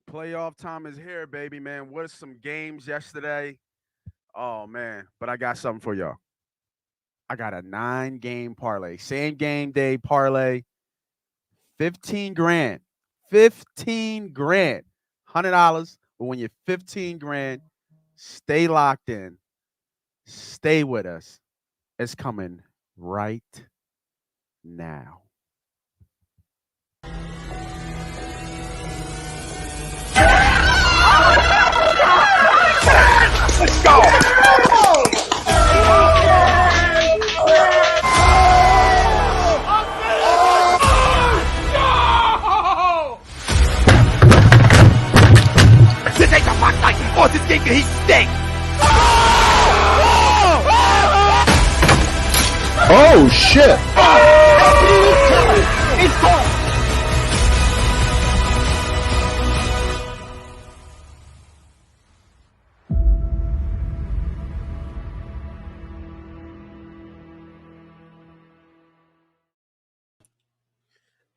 Playoff time is here, baby, man. What are some games yesterday? Oh, man. But I got something for y'all. I got a 9 game parlay, same game day parlay, 15 grand. 15 grand. $100 will win you 15 grand. Stay locked in. Stay with us. It's coming right now. Let's go! This ain't the Rock Night. Oh, this game can he stink. Oh, shit. It's gone.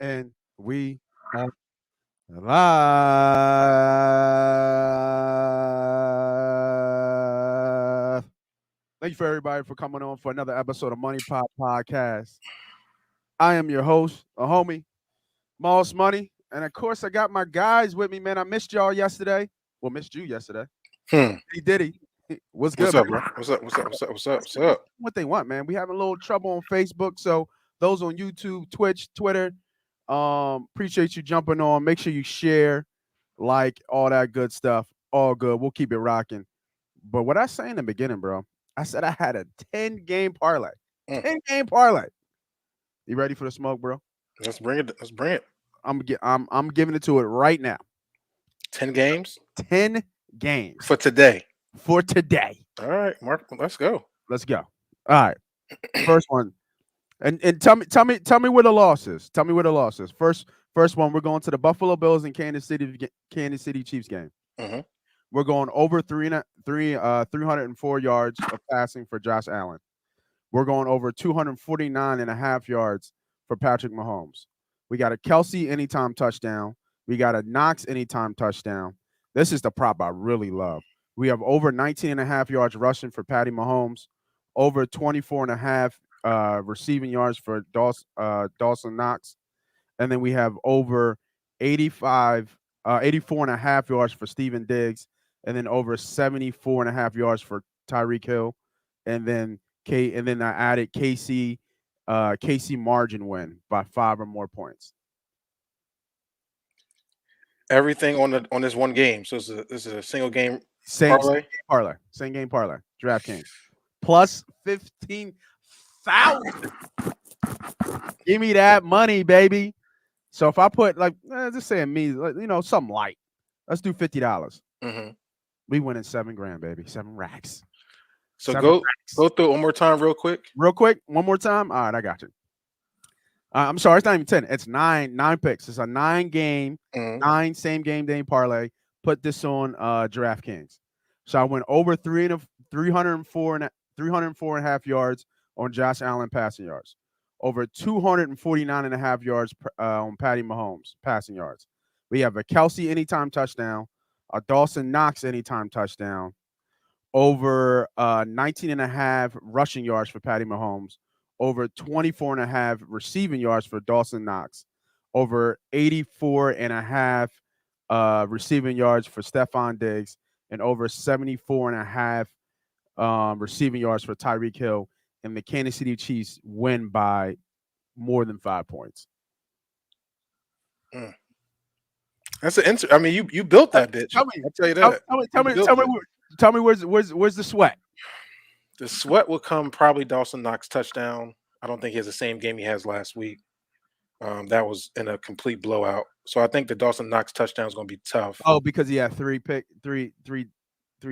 And we are live. Thank you for everybody for coming on for another episode of Money Pop Podcast. I am your host, a homie, Moss Money. And of course, I got my guys with me, man. I missed y'all yesterday. Well, missed you yesterday. Diddy. What's good, What's up, man? bro? What's up? What they want, man. We having a little trouble on Facebook. So those on YouTube, Twitch, Twitter, appreciate you jumping on. Make sure you share, like, all that good stuff. All good. We'll keep it rocking. But what I say in the beginning, bro, I said I had a 10-game parlay. 10-game parlay. You ready for the smoke, bro? Let's bring it. I'm giving it to it right now. 10 games? 10 games. For today. For today. All right, Mark, let's go. Let's go. All right. First one. And tell me where the loss is. Tell me where the loss is. First one, we're going to the Buffalo Bills and Kansas City Chiefs game. Mm-hmm. We're going over 304 yards of passing for Josh Allen. We're going over 249.5 yards for Patrick Mahomes. We got a Kelsey anytime touchdown. We got a Knox anytime touchdown. This is the prop I really love. We have over 19.5 yards rushing for Patty Mahomes, over 24.5 receiving yards for Dawson Knox, and then we have over 84.5 yards for Steven Diggs, and then over 74.5 yards for Tyreek Hill, and then I added KC margin win by 5 or more points. Everything on this one game. So this is a single game parlay. Same game parlay. DraftKings plus 15,000. Give me that money, baby. So if I put just saying me, something light. Let's do $50. Mm-hmm. We winning $7 grand, baby. 7 racks. So go through it one more time, real quick. One more time. All right, I got you. I'm sorry, it's not even 10. It's 9 picks. It's a 9-game, 9 same game day parlay. Put this on DraftKings. So I went over 304.5 yards on Josh Allen passing yards, over 249.5 yards on Patty Mahomes passing yards. We have a Kelsey anytime touchdown, a Dawson Knox anytime touchdown, over 19.5 rushing yards for Patty Mahomes, over 24.5 receiving yards for Dawson Knox, over 84.5 receiving yards for Stephon Diggs, and over 74.5 receiving yards for Tyreek Hill. And the Kansas City Chiefs win by more than 5 points. That's an I mean, you built that bitch. I'll tell you that. Tell me where's the sweat? The sweat will come probably Dawson Knox touchdown. I don't think he has the same game he has last week. That was in a complete blowout. So I think the Dawson Knox touchdown is going to be tough. Oh, because he had three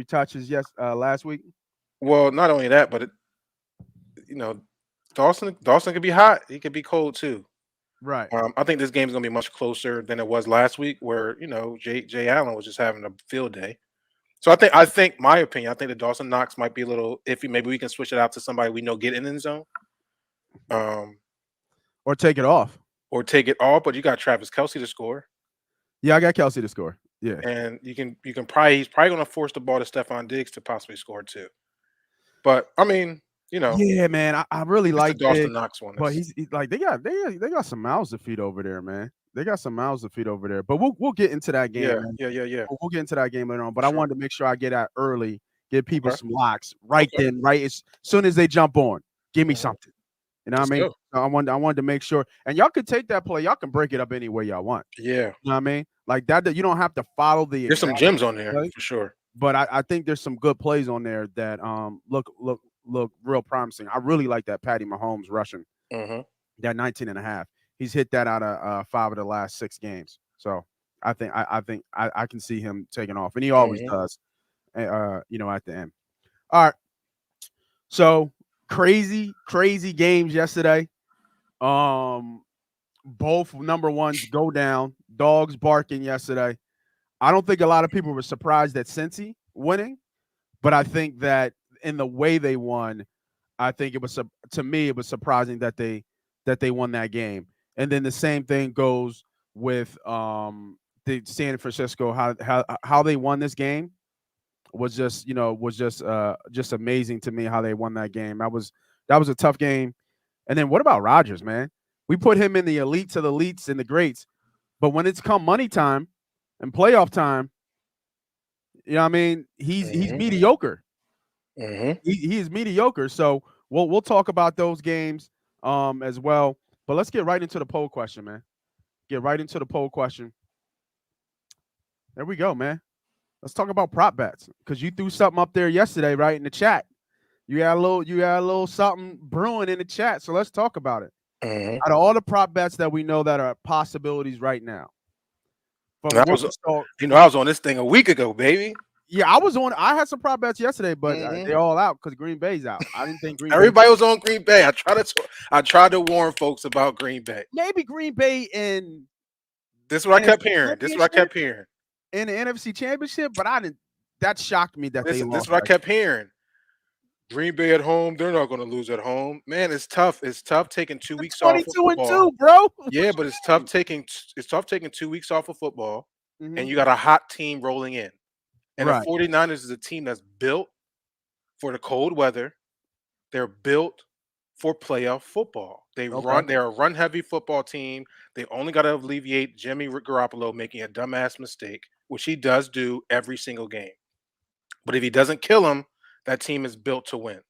touches last week. Well, not only that, but Dawson could be hot. He could be cold too. Right. I think this game is going to be much closer than it was last week, where Jay Allen was just having a field day. So I think my opinion, I think that Dawson Knox might be a little iffy. Maybe we can switch it out to somebody we know get in the zone. Or take it off. But you got Travis Kelce to score. Yeah, I got Kelsey to score. Yeah. And he's probably going to force the ball to Stephon Diggs to possibly score too. But I mean, Yeah, man. I really it's the like Dawson Diggs, Knox one. but he's like they got some mouths to feed over there, man. They got some mouths to feed over there. But we'll get into that game, man. Yeah. We'll get into that game later on. But I Sure. wanted to make sure I get out early, give people Okay. some locks right Okay. then, right as soon as they jump on. Give me Mhm. something. You know what I Let's mean? go. I wanted to make sure, and y'all can take that play. Y'all can break it up any way y'all want. Yeah. You know what I mean? Like that you don't have to follow the There's some exact gems on there play, for sure. but I think there's some good plays on there that look real promising. I really like that Patty Mahomes rushing Mhm. that 19.5. He's hit that out of 5 of the last 6 games. So I think I can see him taking off, and he always Mhm. does. At the end. All right. So crazy games yesterday. Both number ones go down. Dogs barking yesterday. I don't think a lot of people were surprised at Cincy winning, but I think that in the way they won, I think it was to me it was surprising that they won that game. And then the same thing goes with the San Francisco how they won this game was just amazing to me how they won that game. That was a tough game. And then what about Rodgers, man? We put him in the elites of the elites and the greats, but when it's come money time and playoff time, you know what I mean? He's Mhm. mediocre. Mhm. He is mediocre. So we'll talk about those games as well. But let's get right into the poll question, man. Get right into the poll question. There we go, man. Let's talk about prop bets because you threw something up there yesterday, right, in the chat. You had a little something brewing in the chat. So let's talk about it. Mhm. Out of all the prop bets that we know that are possibilities right now, from I what was, we saw, I was on this thing a week ago, baby. yeah, I had some prop bets yesterday, but Mhm. they're all out because Green Bay's out. I didn't think Green Bay. Everybody was on Green Bay. I tried to warn folks about Green Bay. Maybe Green Bay in This is what I kept NFC hearing. This is what I Championship kept hearing. in the NFC Championship, but I didn't. That shocked me that they Listen, this is lost. what I kept hearing. Green Bay at home, they're not going to lose at home. Man, it's tough. It's tough taking 2 They're weeks off of 22-2, football. bro. Yeah, but it's tough taking 2 weeks off of football, and Mhm. you got a hot team rolling in. And the Right. 49ers is a team that's built for the cold weather. They're built for playoff football. Okay. They're a run heavy football team. They only got to alleviate Jimmy Garoppolo making a dumbass mistake, which he does do every single game. But if he doesn't kill him, that team is built to win.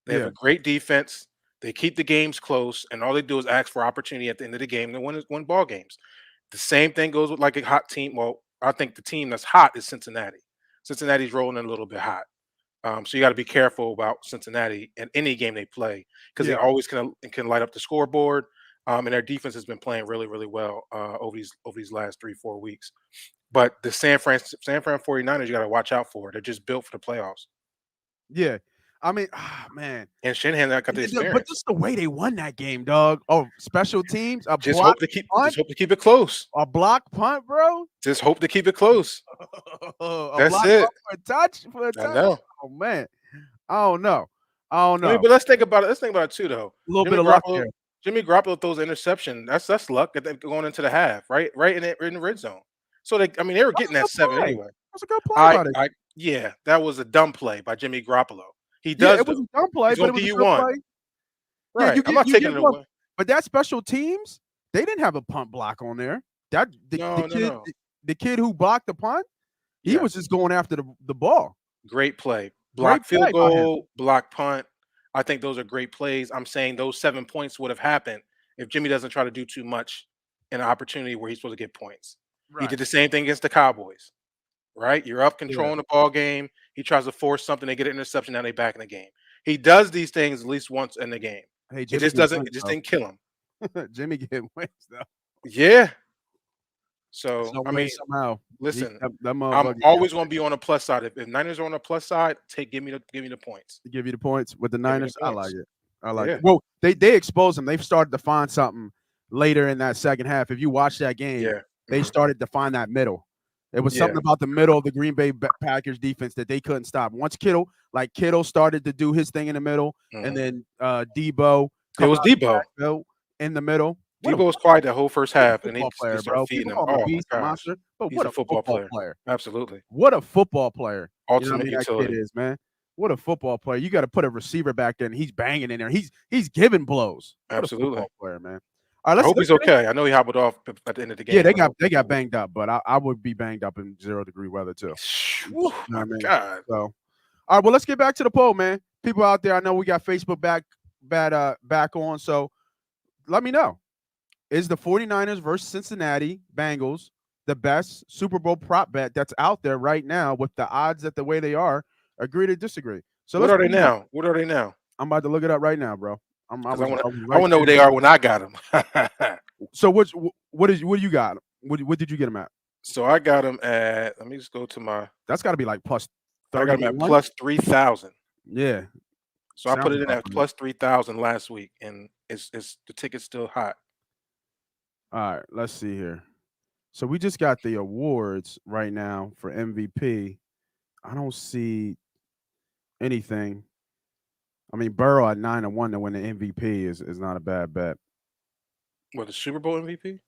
They have Yeah. a great defense. They keep the games close, and all they do is ask for opportunity at the end of the game to win ball games. The same thing goes with like a hot team. Well, I think the team that's hot is Cincinnati. Cincinnati's rolling in a little bit hot. So you got to be careful about Cincinnati in any game they play because they Yeah. always can light up the scoreboard. And their defense has been playing really, really well over these last 3-4 weeks. But the San Fran 49ers, you got to watch out for. They're just built for the playoffs. Yeah. I mean, man. And Shanahan got the But experience. just the way they won that game, dog. Oh, special teams, a Just block hope to keep punt, just hope to keep it close. a block punt, bro. Just hope to keep it close. A That's block it. punt for a I touch. know. Oh man. I don't know. I mean, but let's think about it. Let's think about it too, though. A little Jimmy bit of luck Garoppolo, there. Jimmy Garoppolo throws an interception. That's luck going into the half, right? Right in the red zone. So they were That's getting a that good 7 play. anyway. That's a good play by the Yeah, that was a dumb play by Jimmy Garoppolo. He Yeah, does it was though. a dumb play, He's but gonna it was give a you good one, play. Yeah, right? I'm not you taking get it one. away. But that special teams, they didn't have a punt block on there. That No. the kid who blocked the punt, he was Yes, just going after the ball. great play. Great Block field play by him. goal, block punt. I think those are great plays. I'm saying those 7 points would have happened if Jimmy doesn't try to do too much in an opportunity where he's supposed to get points. He Right. did the same thing against the Cowboys, right? You're up Yeah. controlling the ball game. He tries to force something, they get an interception, now they back in the game. He does these things at least once in the game. Hey, It Jimmy just get doesn't. wins It just though. didn't kill him. Jimmy get wins though. Yeah. So Some I way mean, somehow. listen, That I'm motherfucker always going to be on the plus side. If Niners are on the plus side, give me the points. give you the points with the Give me the Niners. I like points. it. I like Yeah. it. Well, they exposed them. They've started to find something later in that second half. If you watch that game, Yeah. they started to find that middle. It was Yeah. something about the middle of the Green Bay Packers defense that they couldn't stop. Once Kittle started to do his thing in the middle, and Mhm. then Debo It was Debo. in the middle. Debo was quiet the whole first half, and football player, they bro. start feeding People him. call him a Oh, beast, my a gosh. monster, but He's what a a football football player. player. Absolutely. What a football player. You know what I Ultimate mean? That utility. kid is, man. What a football player. You got to put a receiver back there, and he's banging in there. He's giving blows. What Absolutely. a football player, man. All right, I hope he's okay. I know he hobbled off at the end of the game. Yeah, but they got banged up, but I would be banged up in 0-degree weather too. Whew, You know what my I mean? God. So, all right, well, let's get back to the poll, man. People out there, I know we got Facebook back on. So let me know. Is the 49ers versus Cincinnati Bengals the best Super Bowl prop bet that's out there right now with the odds that the way they are? Agree to disagree. So What are they now? What are they now? I'm about to look it up right now, bro. I Because I want right to know what they are when I got them. So what do you got? What did you get them at? So I got them at. Let me just go to my. That's got to be like plus 30. I got them at plus 3,000. Yeah. So I put it in at plus 3,000 last week, and it's the ticket's still hot. All right, let's see here. So we just got the awards right now for MVP. I don't see anything. I mean, Burrow at 9-1 to win the MVP is not a bad bet. What, the Super Bowl MVP?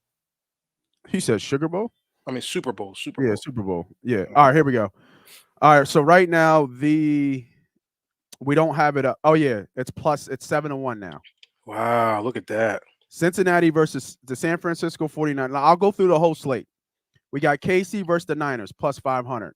He said Sugar Bowl? I mean Super Bowl. Yeah, Super Bowl. Yeah. All right, here we go. All right, so right now we don't have it up. Oh yeah, it's 7-1 now. Wow, look at that. Cincinnati versus the San Francisco 49ers. Now, I'll go through the whole slate. We got KC versus the Niners, plus 500.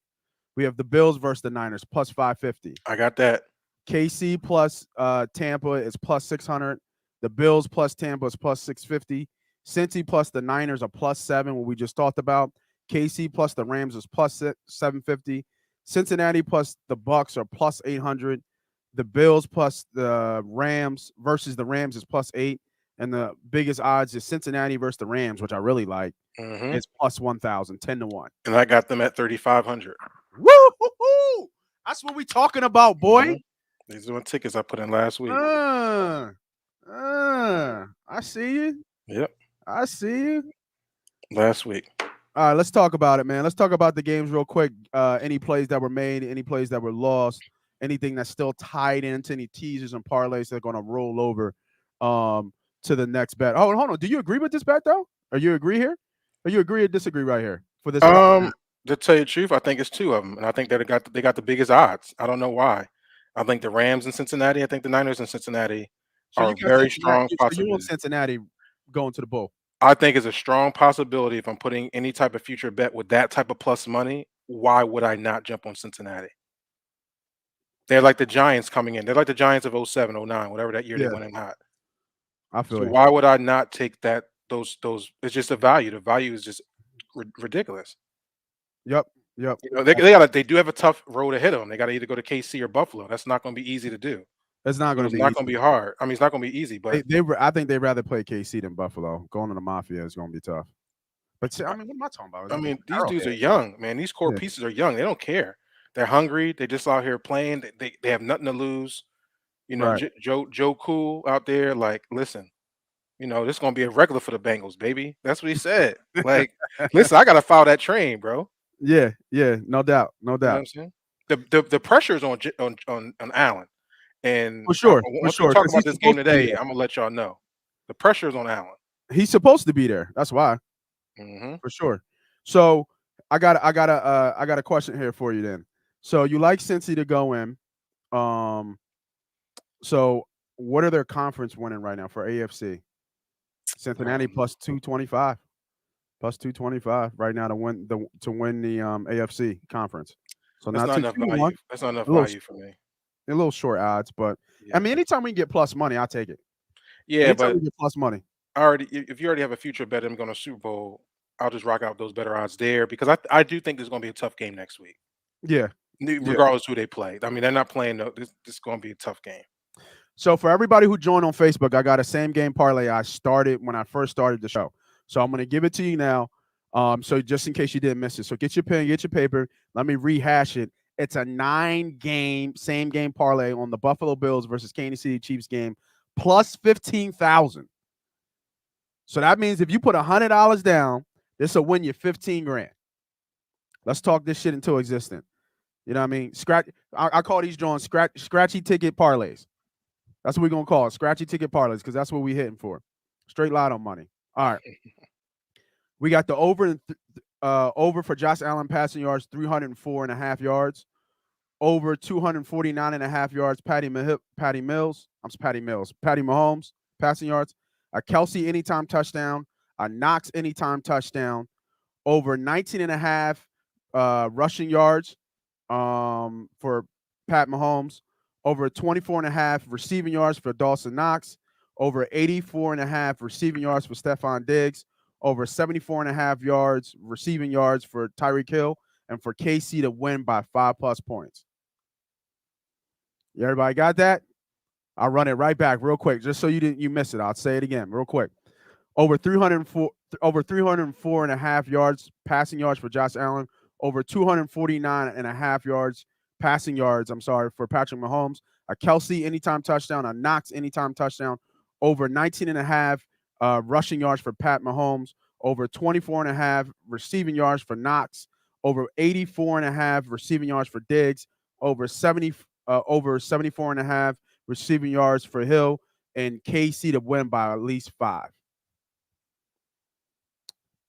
We have the Bills versus the Niners, plus 550. I got that. KC plus Tampa is plus 600. The Bills plus Tampa is plus 650. Cincy plus the Niners are plus 7, what we just talked about. KC plus the Rams is plus 750. Cincinnati plus the Bucks are plus 800. The Bills plus the Rams versus the Rams is plus 8. And the biggest odds is Cincinnati versus the Rams, which I really like. It's plus 1,000, 10-1. And I got them at 3,500. Woo! That's what we talking about, boy. These are the tickets I put in last week. I see you. Yep. I see you. Last week. All right, let's talk about it, man. Let's talk about the games real quick. Any plays that were made, any plays that were lost, anything that's still tied into any teasers and parlays that are going to roll over to the next bet. Oh, hold on. Do you agree with this bet, though? Or you agree here? Or you agree or disagree right here for this? To tell you the truth, I think it's two of them, and I think that they got the biggest odds. I don't know why. I think the Rams and Cincinnati. I think the Niners and Cincinnati are very strong possibilities. So you want Cincinnati going to the bowl? I think it's a strong possibility. If I'm putting any type of future bet with that type of plus money, why would I not jump on Cincinnati? They're like the Giants coming in. They're like the Giants of 07, 09, whatever that year they went in hot. I feel so why would I not take that? Those. It's just a value. The value is just ridiculous. Yep. You know, they do have a tough road ahead of them. They got to either go to KC or Buffalo. That's not going to be easy to do. It's not going to be. Not going to be hard. I mean, it's not going to be easy. But I think they'd rather play KC than Buffalo. Going to the Mafia is going to be tough. But I mean, what am I talking about? I mean, these dudes are young, man. These core pieces are young. They don't care. They're hungry. They just out here playing. They have nothing to lose. You know, Right. Joe Cool out there. Like, listen. You know, this is going to be a regular for the Bengals, baby. That's what he said. Like, listen, I got to follow that train, bro. Yeah, no doubt. You know what I'm saying? The pressure is on Allen, and for sure. Once we talk about this game today, I'm gonna let y'all know the pressure is on Allen. He's supposed to be there. That's why, for sure. So I got a question here for you then. So you like Cincy to go in? So what are their conference winning right now for AFC? Cincinnati plus 225. Plus 225 right now to win the AFC conference. So that's not enough value. That's not enough value for me. A little short odds, but I mean, anytime we can get plus money, I'll take it. Yeah, anytime but we get plus money. If you already have a future bet I'm going to Super Bowl, I'll just rock out those better odds there because I do think there's going to be a tough game next week. Yeah, regardless who they play. I mean, they're not playing. This is going to be a tough game. So for everybody who joined on Facebook, I got a same game parlay I started when I first started the show. So I'm going to give it to you now. So just in case you didn't miss it. So get your pen, get your paper. Let me rehash it. It's a 9-game same game parlay on the Buffalo Bills versus Kansas City Chiefs game, plus 15,000. So that means if you put $100 down, this will win you 15 grand. Let's talk this shit into existence. You know what I mean? I call these joints scratchy ticket parlays. That's what we're gonna call it, scratchy ticket parlays, because that's what we're hitting for. Straight lotto money. All right. We got the over for Josh Allen passing yards, 304.5 yards. Over 249.5 yards, Patty Mahomes passing yards. A Kelsey anytime touchdown. A Knox anytime touchdown. Over 19.5 rushing yards for Pat Mahomes. Over 24.5 receiving yards for Dawson Knox. Over 84.5 receiving yards for Stephon Diggs. Over 74.5 yards receiving yards for Tyreek Hill. And for KC to win by 5+ points. Everybody got that? I'll run it right back real quick, just so you miss it. I'll say it again real quick. Over 304.5 yards passing yards for Josh Allen. Over 249.5 yards passing yards. For Patrick Mahomes. A Kelsey anytime touchdown. A Knox anytime touchdown. Over 19.5 rushing yards for Pat Mahomes. Over 24.5 receiving yards for Knox. Over 84.5 receiving yards for Diggs. Over 74.5 receiving yards for Hill, and KC to win by at least 5.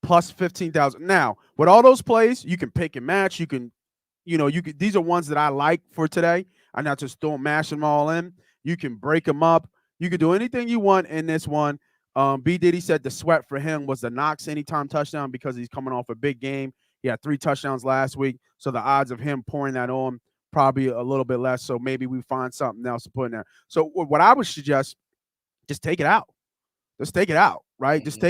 Plus 15,000. Now, with all those plays, you can pick and match. You can, these are ones that I like for today. I'm not just mash them all in. You can break them up. You can do anything you want in this one. B.Diddy said the sweat for him was the Knox anytime touchdown because he's coming off a big game. He had 3 touchdowns last week, so the odds of him pouring that on probably a little bit less. So maybe we find something else to put in there. So what I would suggest, just take it out. Just take it out, right? Mhm. Just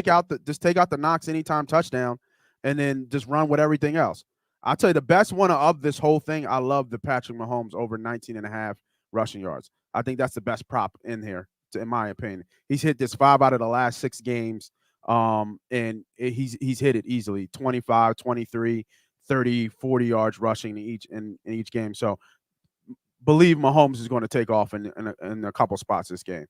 take out the Knox anytime touchdown, and then just run with everything else. I'll tell you the best one of this whole thing. I love the Patrick Mahomes over 19.5 rushing yards. I think that's the best prop in here, in my opinion. He's hit this 5 out of the last 6 games, and he's hit it easily. 25, 23, 30, 40 yards rushing in each game. So believe Mahomes is going to take off in a couple spots this game.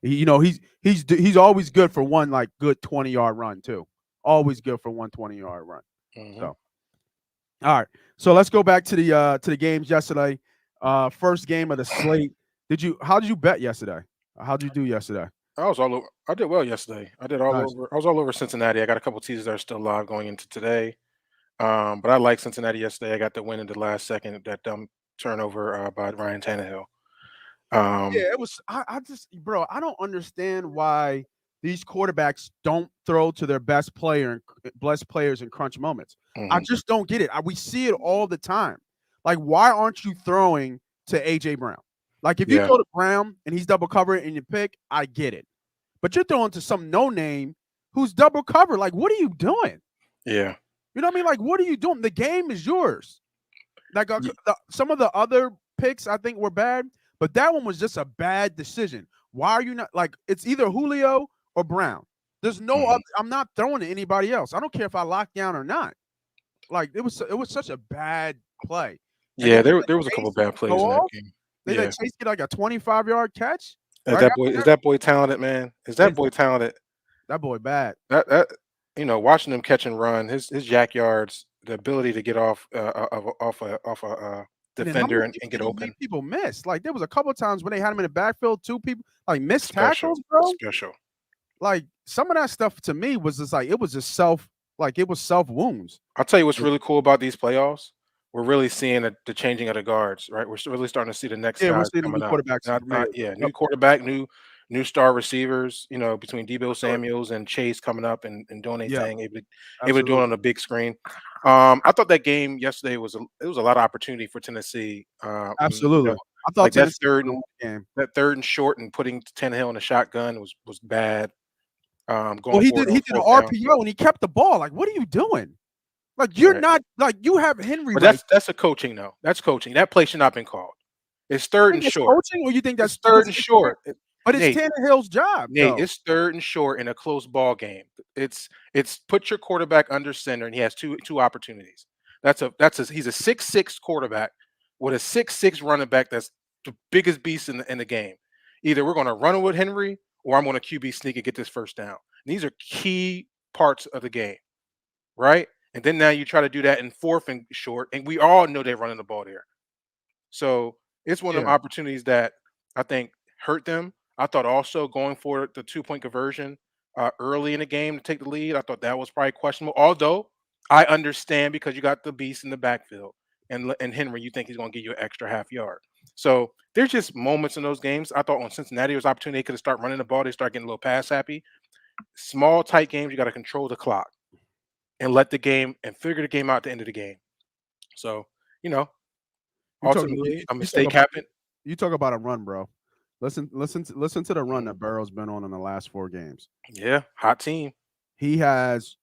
He's always good for one good 20-yard run too. Always good for 120-yard run. Mhm. So, all right. So let's go back to the games yesterday. First game of the slate. How did you bet yesterday? How did you do yesterday? I was all over. I did well yesterday. I did all Nice. over. I was all over Cincinnati. I got a couple teasers that are still live going into today. But I like Cincinnati yesterday. I got the win in the last second, that dumb turnover by Ryan Tannehill. Yeah, it was. I just, bro, I don't understand why these quarterbacks don't throw to their best players in crunch moments. I Mhm. just don't get it. We see it all the time. Like, why aren't you throwing to AJ Brown? Like, if you Yeah. throw to Brown and he's double covered and you pick, I get it. But you're throwing to some no name who's double covered. Like, what are you doing? Yeah. You know what I mean? Like, what are you doing? The game is yours. Like, Ye some of the other picks I think were bad, but that one was just a bad decision. Why are you not it's either Julio or Brown? There's no other. Mhm. I'm not throwing to anybody else. I don't care if I lock down or not. Like, it was such a bad play. And Yeah, then there was a couple Chase bad go plays in that off. game. They let Yeah. Chase get like a 25-yard catch Is right that after boy talented, man? Is that that. boy talented? That boy bad. That watching him catch and run, his jack yards, the ability to get off off a And then how defender many and people get did he make open. people miss? Like, there was a couple of times when they had him in the backfield, 2 people missed Special. tackles, bro. Special. Like, some of that stuff to me was just it was just self wounds. I'll tell you what's really cool about these playoffs. We're really seeing the changing of the guards, right? We're really starting to see the next Yeah, we're guys seeing the new coming up. quarterbacks made. Yeah, Yep. new quarterback, new star receivers. Between Debo Sure. Samuels and Chase coming up and doing their Yeah, thing, able to do it absolutely. on a big screen. I thought that game yesterday was a lot of opportunity for Tennessee. Absolutely. I thought Like that Tennessee was third gonna and win the game. that third and short and putting Tannehill in a shotgun was bad. Well, Going forward on he did an 4th down, RPO and he kept the ball. Like, what are you doing? Like, you're right? not you have Henry But right. that's a coaching though. That's coaching. That play should not have been called. It's You third think and that's short. coaching, or you think that's It's third because and short. but it's Nate, Tannehill's job Nate, though. it's third and short in a close ball game. It's put your quarterback under center, and he has two opportunities. He's a 6'6" quarterback with a 6'6" running back that's the biggest beast in the game. Either we're going to run it with Henry, or I'm going to QB sneak and get this first down. These are key parts of the game, right? And then now you try to do that in 4th and short, and we all know they're running the ball there. So it's one of them Yeah. opportunities that I think hurt them. I thought also going for the 2-point conversion early in the game to take the lead. I thought that was probably questionable. Although I understand because you got the beast in the backfield and Henry, you think he's going to give you an extra half yard. So there's just moments in those games. I thought on Cincinnati, there was opportunity they could have started running the ball. They start getting a little pass happy. Small, tight games, you got to control the clock and let the game and figure the game out at the end of the game. So, You talk, ultimately, a you talk mistake about happened. you talk about a run, bro. Listen to the run Mhm. that Burrow's been on in the last 4 games. Yeah, hot team. He has.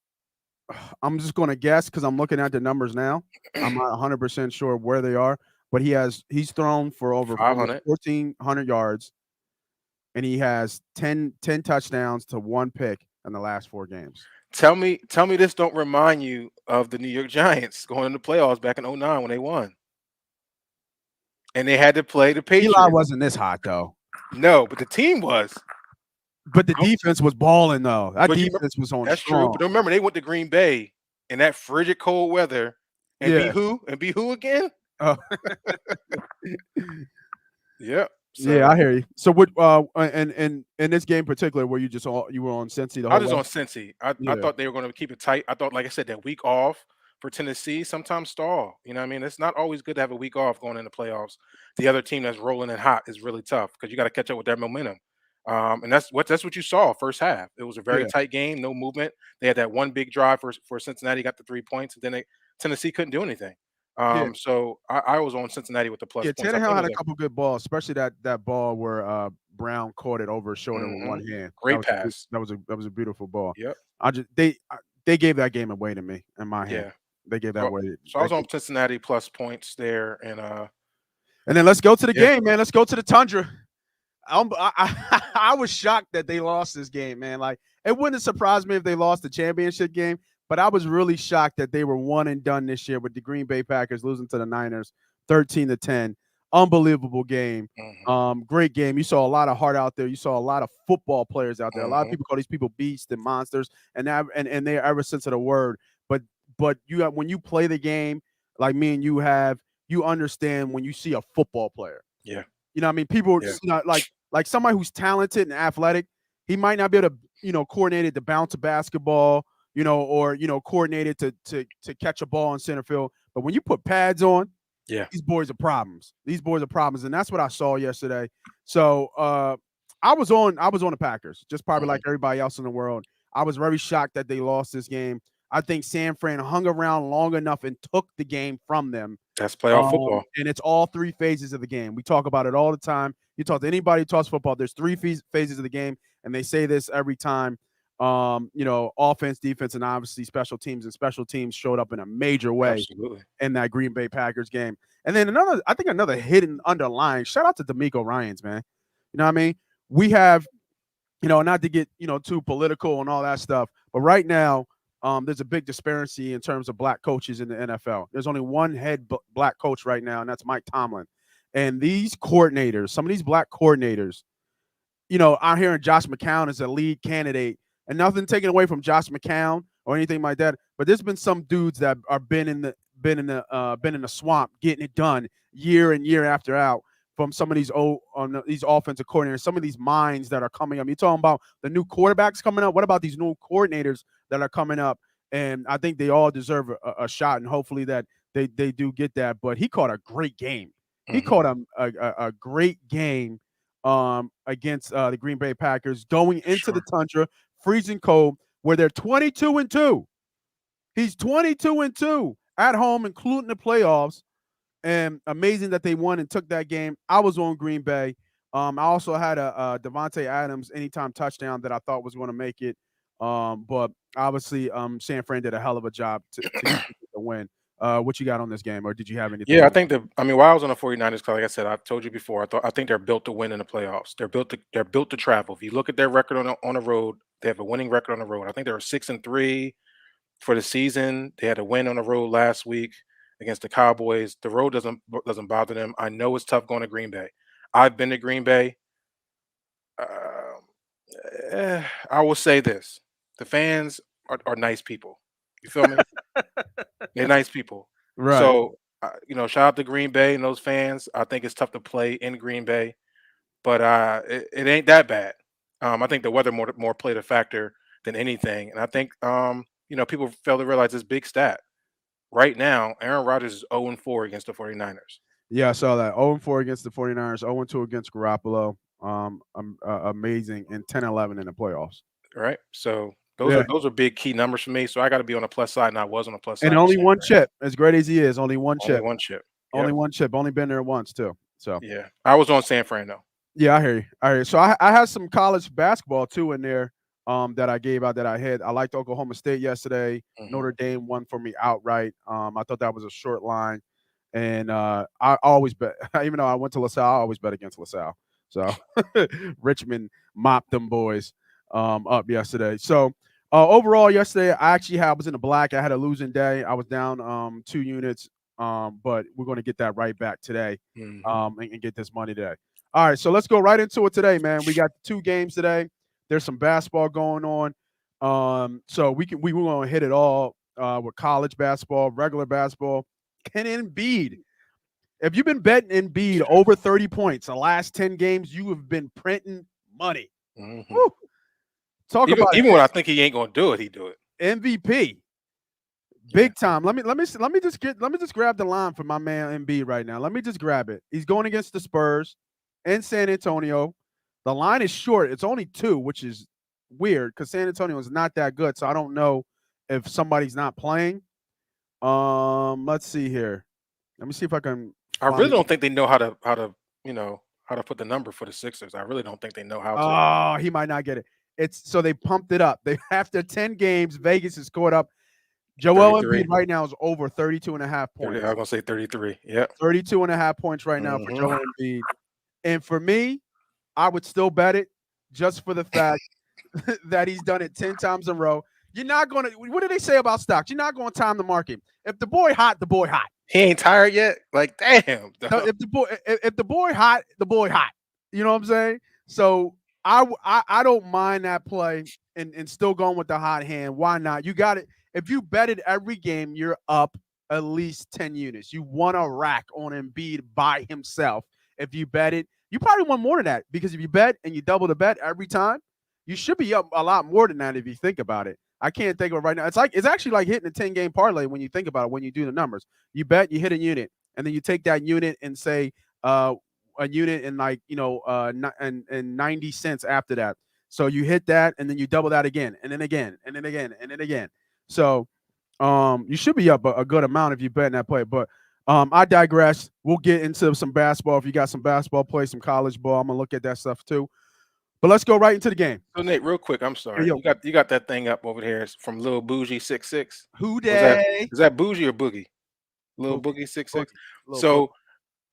I'm just going to guess because I'm looking at the numbers now. I'm not 100% sure where they are, but he's thrown for over almost 500. 1,400 yards, and he has 10 touchdowns to 1 pick in the last 4 games. Tell me this don't remind you of the New York Giants going in the playoffs back in 09 when they won. And they had to play the Patriots. Eli wasn't this hot though. No, but the team was. But the defense was balling though. That But defense was on That's strong. true. But remember, they went to Green Bay in that frigid cold weather and Yeah. beat who? And beat who again? Oh. Yep. Yeah, I hear you. So what and in this game in particular, were you were on Cincy the I whole was way? on Cincy. I Yeah. thought they were going to keep it tight. I thought, like I said, that week off for Tennessee sometimes stall. You know what I mean? It's not always good to have a week off going into playoffs. The other team that's rolling and hot is really tough because you got to catch up with their momentum. And that's what you saw first half. It was a very Yeah. tight game, no movement. They had that one big drive for Cincinnati, got the 3 points, and then Tennessee couldn't do anything. Yeah. So I was on Cincinnati with the plus Yeah, points. I Tannehill think had it a was couple good balls, especially that ball where Brown caught it over his shoulder with one hand. Great pass. That was a beautiful ball. Yep. They gave that game away to me in my hand. Yeah. They gave that away. So I was on Cincinnati plus points there, and then let's go to the game, man. Let's go to the Tundra. I was shocked that they lost this game, man. Like, it wouldn't surprise me if they lost the championship game, but I was really shocked that they were one and done this year with the Green Bay Packers losing to the Niners 13-10. Unbelievable game. Great game. You saw a lot of heart out there. You saw a lot of football players out there. A lot of people call these people beasts and monsters, and they're ever sense of the word. But when you play the game like me and you understand when you see a football player. Yeah. You know what I mean? People like somebody who's talented and athletic, he might not be able to, coordinated to bounce a basketball, or coordinated to catch a ball in center field. But when you put pads on, these boys are problems. And that's what I saw yesterday. So I was on the Packers, just probably like everybody else in the world. I was very shocked that they lost this game. I think San Fran hung around long enough and took the game from them. That's playoff football. And it's all 3 phases of the game. We talk about it all the time. You talk to anybody who talks football, there's 3 phases of the game, and they say this every time. Offense, defense, and obviously special teams. And special teams showed up in a major way in that Green Bay Packers game. And then another hidden underlying shout out to D'Amico Ryans, man. You know what I mean? We have, not to get too political and all that stuff, but right now, there's a big disparity in terms of black coaches in the NFL. There's only one head black coach right now, and that's Mike Tomlin. And these coordinators, some of these black coordinators, I'm hearing Josh McCown is a lead candidate, and nothing taken away from Josh McCown or anything like that. But there's been some dudes that are been in the swamp getting it done year in year after out from some of these these offensive coordinators, some of these minds that are coming up. You're talking about the new quarterbacks coming up. What about these new coordinators that are coming up? And I think they all deserve a shot, and hopefully that they do get that. But he caught a great game. He caught a great game against the Green Bay Packers going into the Tundra, freezing cold, where they're 22-2. He's 22-2 at home, including the playoffs. And amazing that they won and took that game. I was on Green Bay. I also had a Devontae Adams anytime touchdown that I thought was going to make it. But obviously, San Fran did a hell of a job to get the win. What you got on this game, or did you have anything? Yeah, I think while I was on the 49ers, like I said, I told you before, I think they're built to win in the playoffs. They're built to travel. If you look at their record on the road, they have a winning record on the road. I think they were 6-3 for the season. They had a win on the road last week against the Cowboys. The road doesn't bother them. I know it's tough going to Green Bay. I've been to Green Bay. I will say this: the fans are nice people. You feel me? They're nice people. Right. So shout out to Green Bay and those fans. I think it's tough to play in Green Bay, but it ain't that bad. I think the weather more played a factor. than anything. And I think people fail to realize this big stat. Right now, Aaron Rodgers is 0-4 against the 49ers. Yeah, I saw that. 0-4 against the 49ers, 0-2 against Garoppolo. Amazing. And 10-11 in the playoffs. Right. So those are big key numbers for me. So I got to be on the plus side, and I was on the plus side. And only one chip, as great as he is, only one chip. Only one chip. Only one chip. Only been there once too. So yeah, I was on San Fran though. Yeah, I hear you. So I had some college basketball too in there that I gave out that I hit. I liked Oklahoma State yesterday. Notre Dame won for me outright. I thought that was a short line. And I always bet, even though I went to LaSalle, I always bet against LaSalle. So Richmond mopped them boys up yesterday. So overall yesterday, I was in the black. I had a losing day. I was down 2 units, but we're going to get that right back today and get this money today. All right, so let's go right into it today, man. We got 2 games today. There's some basketball going on. So we were going to hit it all with college basketball, regular basketball. Can Embiid, if you've been betting Embiid over 30 points the last 10 games, you have been printing money. Talk about even when I think he ain't gonna do it, he do it. MVP, big time. Let me just grab the line for my man Embiid right now. Let me just grab it. He's going against the Spurs in San Antonio. The line is short. It's only 2, which is weird because San Antonio is not that good. So I don't know if somebody's not playing. Let's see here. Let me see if I can. I really don't think they know how to put the number for the Sixers. I really don't think they know how to. Oh, he might not get it. So they pumped it up. After 10 games, Vegas is caught up. Joel Embiid right now is over 32.5 points. I was gonna say 33. Yeah, 32.5 points right now for Joel Embiid. And for me, I would still bet it just for the fact that he's done it 10 times in a row. You're not going to – what do they say about stocks? You're not going to time the market. If the boy hot, the boy hot. He ain't tired yet? Like, damn. No, if the boy hot, the boy hot. You know what I'm saying? So I don't mind that play and still going with the hot hand. Why not? You got it. If you bet it every game, you're up at least 10 units. You won a rack on Embiid by himself. If you bet it, you probably won more than that because if you bet and you double the bet every time, you should be up a lot more than that if you think about it. I can't think of it right now. It's actually like hitting a 10-game parlay when you think about it, when you do the numbers. You bet, you hit a unit, and then you take that unit and say a unit in and 90 cents after that. So you hit that, and then you double that again, and then again, and then again, and then again. So you should be up a good amount if you bet in that play. But I digress. We'll get into some basketball. If you got some basketball play, some college ball, I'm going to look at that stuff too. But let's go right into the game. So Nate, real quick, I'm sorry. Hey, you got that thing up over there. It's from Lil Bougie 66. Who day? Is that Bougie or Boogie? Lil Boogie 66.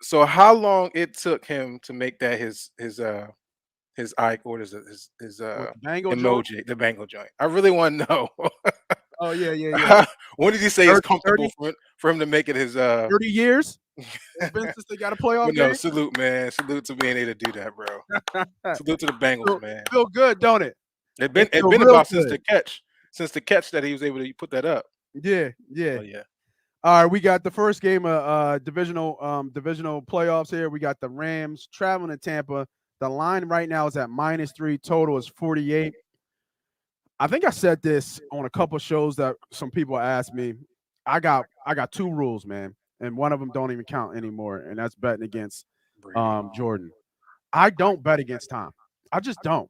So how long it took him to make that his icon, or his emoji, the Bengal joint? I really want to know. Oh yeah. When did he say it's comfortable for him to make it his 30 years? It's been since they got a playoff game. Salute, man. Salute to being able to do that, bro. Salute to the Bengals, man. Feel good, don't it? It's been about since the catch that he was able to put that up. Yeah. Oh, yeah. All right, we got the first game of divisional playoffs here. We got the Rams traveling to Tampa. The line right now is at -3. Total is 48. I think I said this on a couple shows that some people asked me. I got 2 rules, man, and one of them don't even count anymore, and that's betting against Jordan. I don't bet against Tom. I just don't.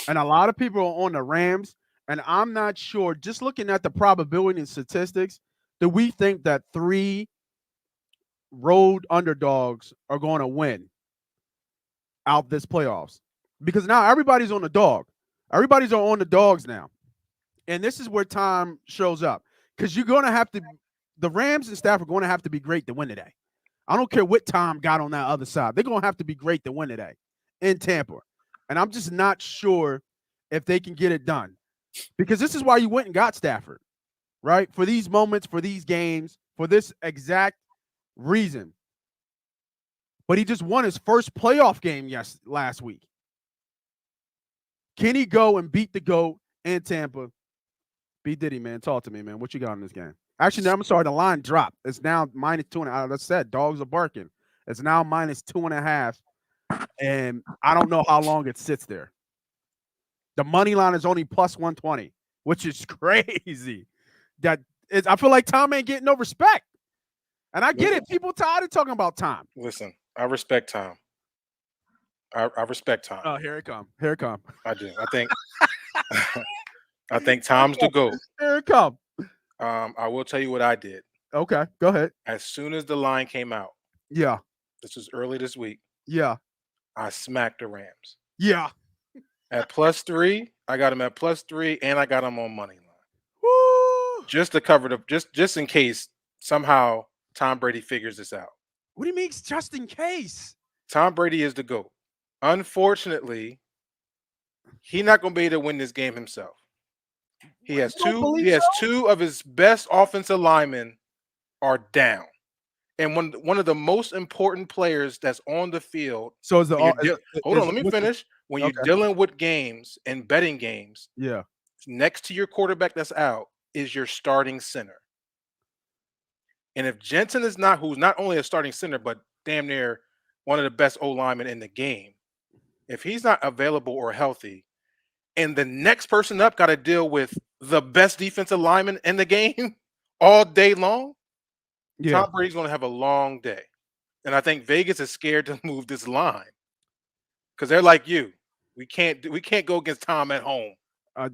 And a lot of people are on the Rams, and I'm not sure. Just looking at the probability and statistics, do we think that 3 road underdogs are going to win out this playoffs? Because now everybody's on the dog. Everybody's on the dogs now. And this is where time shows up. Because you're going to have to – the Rams and staff are going to have to be great to win today. I don't care what Tom got on that other side. They're going to have to be great to win today in Tampa. And I'm just not sure if they can get it done. Because this is why you went and got Stafford, right? For these moments, for these games, for this exact reason. But he just won his first playoff game last week. Can he go and beat the GOAT in Tampa? B.Diddy, man, talk to me, man. What you got in this game? Actually, no, I'm sorry. The line dropped. It's now -2.5. As I said, dogs are barking. It's now -2.5. And I don't know how long it sits there. The money line is only plus 120, which is crazy. I feel like Tom ain't getting no respect. And I get it. People tired of talking about Tom. Listen, I respect Tom. I respect Tom. Oh, here it come. Here it come. I do. I think Tom's the GOAT. Here it come. I will tell you what I did. Okay, go ahead. As soon as the line came out, Yeah. this was early this week, Yeah. I smacked the Rams. Yeah. At +3, I got them at +3, and I got them on money line. Woo! Just to cover just in case somehow Tom Brady figures this out. What do you mean just in case? Tom Brady is the GOAT. Unfortunately, he's not going to be able to win this game himself. He has two of his best offensive linemen are down. And one of the most important players that's on the field. So is hold on, let me finish. When you're dealing with games and betting games, yeah, next to your quarterback that's out is your starting center. And if Jensen is who's not only a starting center, but damn near one of the best O linemen in the game, if he's not available or healthy, and the next person up got to deal with the best defensive lineman in the game all day long, Tom Brady's going to have a long day. And I think Vegas is scared to move this line because they're like you. We can't go against Tom at home.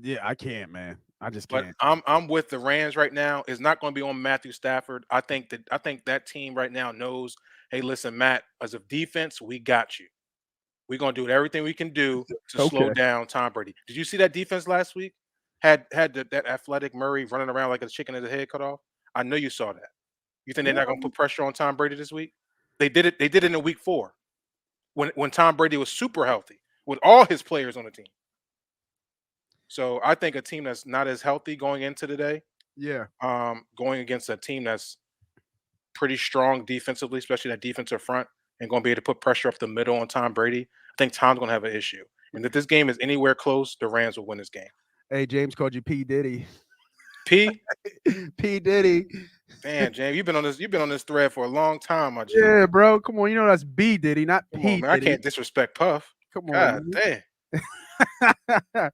Yeah, I can't, man. I just can't. But I'm with the Rams right now. It's not going to be on Matthew Stafford. I think that team right now knows, hey, listen, Matt, as a defense, we got you. We're going to do everything we can do to slow down Tom Brady. Did you see that defense last week? Had that athletic Murray running around like a chicken with his head cut off? I know you saw that. You think they're not going to put pressure on Tom Brady this week? They did it. They did it in week 4 when Tom Brady was super healthy with all his players on the team. So I think a team that's not as healthy going into today, going against a team that's pretty strong defensively, especially that defensive front, and going to be able to put pressure up the middle on Tom Brady, I think Tom's going to have an issue. And if this game is anywhere close, the Rams will win this game. Hey, James called you P. Diddy. P? P. Diddy. Man, James, you've been on this thread for a long time, my G. Yeah, bro. Come on, you know that's B. Diddy, not P. Man, I can't disrespect Puff. Come on, God damn.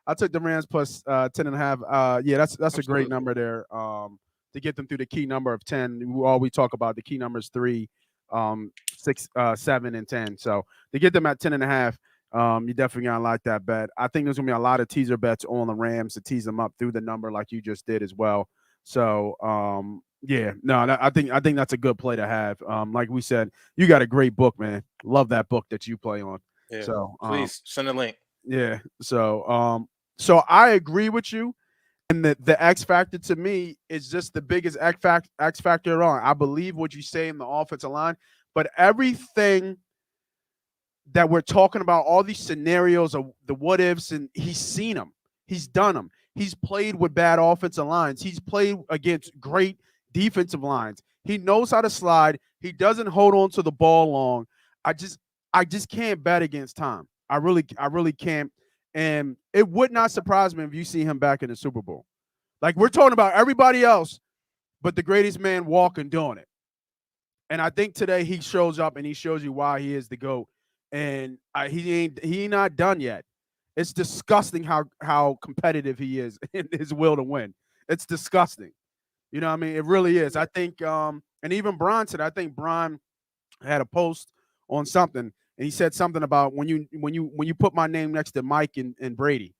I took the Rams plus 10.5. Yeah, that's a great number there. To get them through the key number of 10. All we talk about the key numbers 3, 6, 7, and 10. So to get them at 10.5, you definitely gonna like that bet. I think there's gonna be a lot of teaser bets on the Rams to tease them up through the number like you just did as well. So I think that's a good play to have. Like we said, you got a great book, man. Love that book that you play on. Yeah, so please send a link. Yeah. So I agree with you. And the X factor to me is just the biggest X factor on. I believe what you say in the offensive line, but everything that we're talking about, all these scenarios of the what ifs, and he's seen them. He's done them. He's played with bad offensive lines. He's played against great defensive lines. He knows how to slide. He doesn't hold on to the ball long. I just can't bet against Tom. I really can't. And it would not surprise me if you see him back in the Super Bowl. Like, we're talking about everybody else, but the greatest man walking doing it. And I think today he shows up and he shows you why he is the GOAT. And he ain't not done yet. It's disgusting how competitive he is in his will to win. It's disgusting. You know what I mean? It really is. I think, and even Brian said, I think Brian had a post on something. And he said something about when you put my name next to Mike and Brady,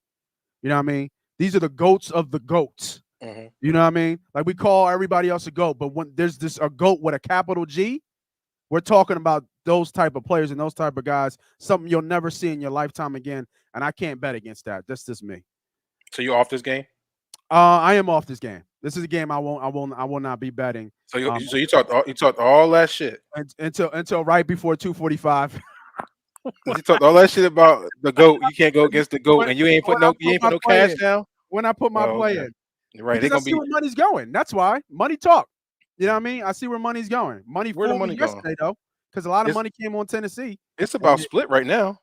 you know what I mean? These are the GOATs of the GOATs. Mm-hmm. You know what I mean? Like, we call everybody else a GOAT, but when there's a GOAT with a capital G, we're talking about those type of players and those type of guys, something you'll never see in your lifetime again. And I can't bet against that. That's just me. So you off this game? I am off this game. This is a game I will not be betting. So you talked all that shit until right before 2:45. You talked all that shit about the GOAT. You can't go against the GOAT, and you ain't put no cash down. When I put my play in, right? Because I see where money's going. That's why money talk. You know what I mean? I see where money's going. Where the money yesterday though, because a lot of money came on Tennessee. It's about split right now.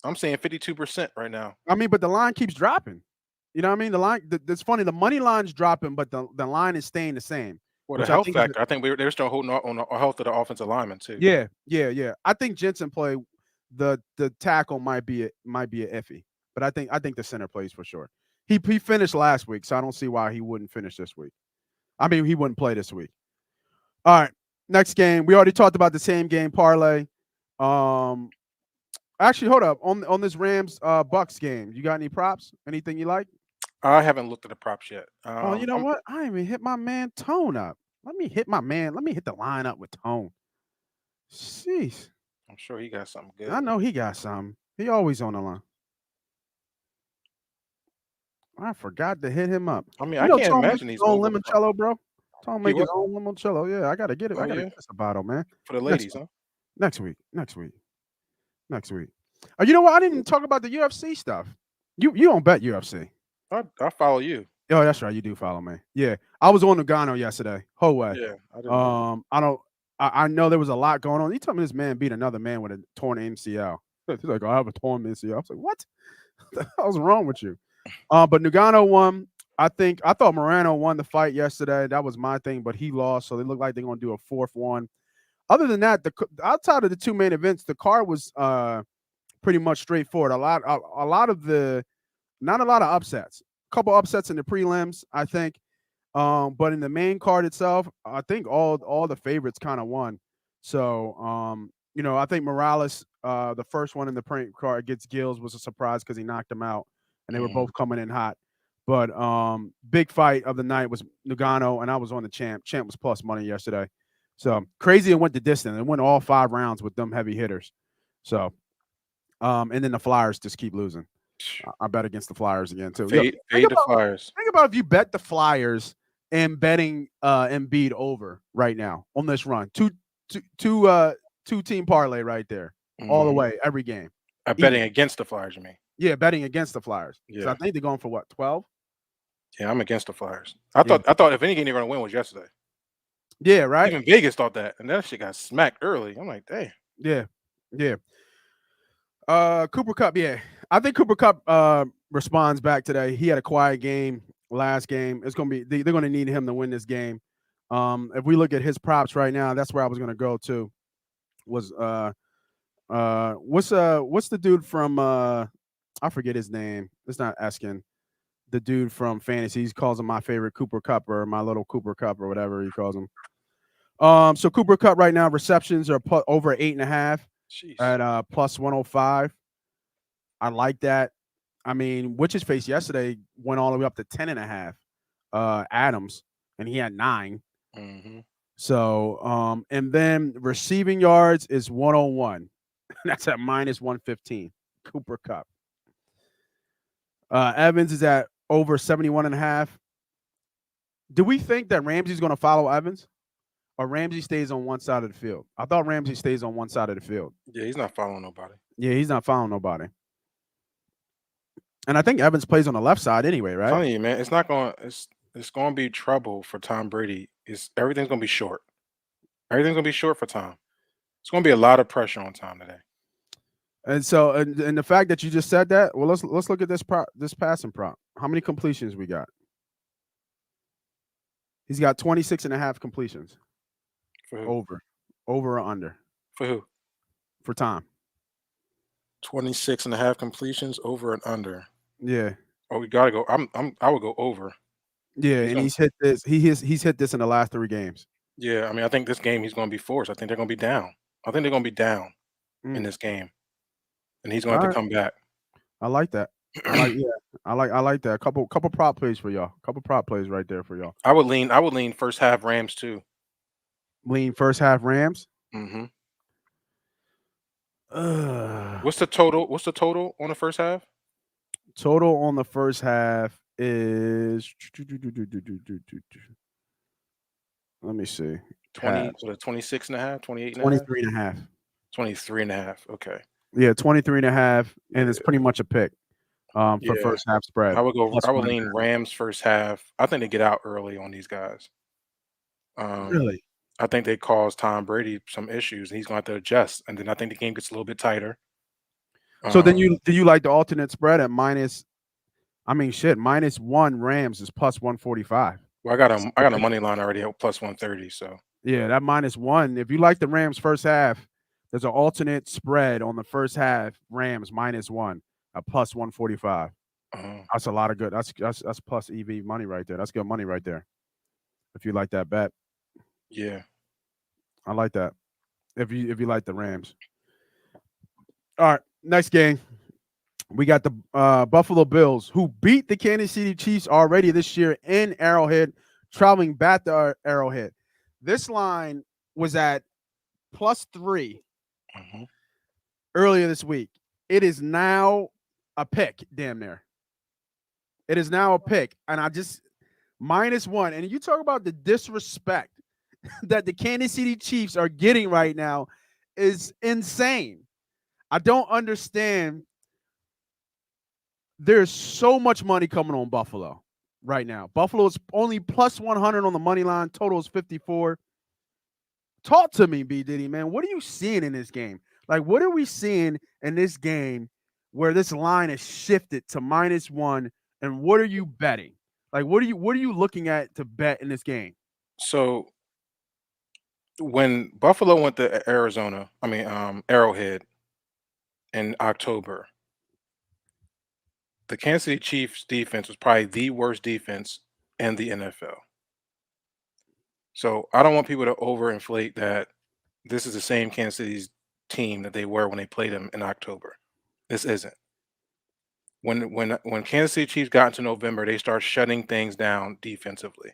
I'm saying 52% right now. I mean, but the line keeps dropping. You know what I mean? The line. That's funny. The money line's dropping, but the line is staying the same. Well, the health factor. I think they're still holding on the health of the offensive lineman too. Yeah. I think Jensen play the tackle might be a iffy. but I think the center plays for sure. He finished last week, so I don't see why he wouldn't finish this week. I mean, he wouldn't play this week. All right, next game. We already talked about the same game parlay. Actually, hold up. On this Rams Bucks game, you got any props? Anything you like? I haven't looked at the props yet. Oh, you know what? I even hit my man Tone up. Let me hit the line up with Tone. Jeez. I'm sure he got something good. I know he got something. He always on the line. I forgot to hit him up. I mean, I can't imagine he's own limoncello, bro. Tone make He his own limoncello. Yeah, I gotta get it. Oh, I gotta yeah? get this a bottle, man. For the ladies, huh? Next week. You know what? I didn't talk about the UFC stuff. You don't bet UFC. I follow you. Oh, that's right. You do follow me. Yeah, I was on Nagano yesterday. Whole way. Yeah, I didn't know. I know there was a lot going on. He told me this man beat another man with a torn MCL. He's like, I have a torn MCL. I was like, what? What the hell's wrong with you? But Nagano won. I thought Moreno won the fight yesterday. That was my thing, but he lost. So they look like they're gonna do a fourth one. Other than that, outside of the two main events, the card was pretty much straightforward. Not a lot of upsets. A couple upsets in the prelims, I think. But in the main card itself, I think all the favorites kind of won. So I think Morales, the first one in the print card against Gills, was a surprise because he knocked him out, and they were both coming in hot. But big fight of the night was Nagano, and I was on the champ. Champ was plus money yesterday. So crazy, it went the distance. It went all 5 rounds with them heavy hitters. So, and then the Flyers just keep losing. I bet against the Flyers again too. Fade the Flyers. Think about if you bet the Flyers and betting Embiid over right now on this run. Two team parlay right there, all the way, every game. Betting against the Flyers, you mean? Yeah, betting against the Flyers. Yeah. So I think they're going for what, 12? Yeah, I'm against the Flyers. I thought if any game they're gonna win was yesterday. Yeah, right. Even Vegas thought that, and that shit got smacked early. I'm like, damn. Yeah. Cooper Kupp, yeah. I think Cooper Kupp responds back today. He had a quiet game last game. It's gonna be they're gonna need him to win this game. If we look at his props right now, that's where I was gonna go to. Was what's the dude from I forget his name. It's not Eskin. The dude from fantasy. He calls him my favorite Cooper Kupp or my little Cooper Kupp or whatever he calls him. So Cooper Kupp right now receptions are over 8.5 at plus 105. I like that. I mean, Witch's Face yesterday went all the way up to 10.5. Adams, and he had 9. Mm-hmm. So, and then receiving yards is 101. That's at minus 115. Cooper Kupp. Evans is at over 71.5. Do we think that Ramsey's going to follow Evans, or Ramsey stays on one side of the field? I thought Ramsey stays on one side of the field. Yeah, he's not following nobody. Yeah, he's not following nobody. And I think Evans plays on the left side anyway, right? I'm telling you, man, it's going to be trouble for Tom Brady. Everything's going to be short. Everything's going to be short for Tom. It's going to be a lot of pressure on Tom today. And so, and the fact that you just said that, well, let's look at this passing prop. How many completions we got? He's got 26.5 completions. For who? Over or under? For who? For Tom. 26.5 completions, over and under. Yeah. Oh, we gotta go. I would go over. Yeah, and he's hit this. He's hit this in the last 3 games. Yeah, I mean, I think this game he's going to be forced. I think they're going to be down. I think they're going to be down in this game, and he's going to have to come back. I like that. I like that. A couple prop plays for y'all. Couple prop plays right there for y'all. I would lean first half Rams too. Lean first half Rams. Mm-hmm. What's the total on the first half? Total on the first half is let me see. 26.5, 28.5? 23.5. 23.5. Okay. Yeah, 23.5, and it's pretty much a pick for first half spread. I would lean Rams first half. I think they get out early on these guys. Really? I think they cause Tom Brady some issues, and he's going to have to adjust. And then I think the game gets a little bit tighter. So then do you like the alternate spread at minus 1 Rams is plus 145. Well, I got a money line already at plus 130. So yeah, that minus 1. If you like the Rams first half, there's an alternate spread on the first half Rams minus 1. at plus 145. Uh-huh. That's a lot of good. That's plus EV money right there. That's good money right there. If you like that bet, Yeah. I like that. If you like the Rams. All right, next game. We got the Buffalo Bills, who beat the Kansas City Chiefs already this year in Arrowhead, traveling back to Arrowhead. This line was at +3 earlier this week. It is now a pick, damn near. It is now a pick, and I just -1. And you talk about the disrespect that the Kansas City Chiefs are getting right now is insane. I don't understand. There's so much money coming on Buffalo right now. Buffalo is only +100 on the money line. Total is 54. Talk to me, B.Diddy, man. What are you seeing in this game? Like, what are we seeing in this game where this line is shifted to -1? And what are you betting? Like, what are you looking at to bet in this game? So when Buffalo went to Arrowhead in October, the Kansas City Chiefs defense was probably the worst defense in the NFL. So I don't want people to overinflate that this is the same Kansas City's team that they were when they played them in October. This isn't. When Kansas City Chiefs got into November, they start shutting things down defensively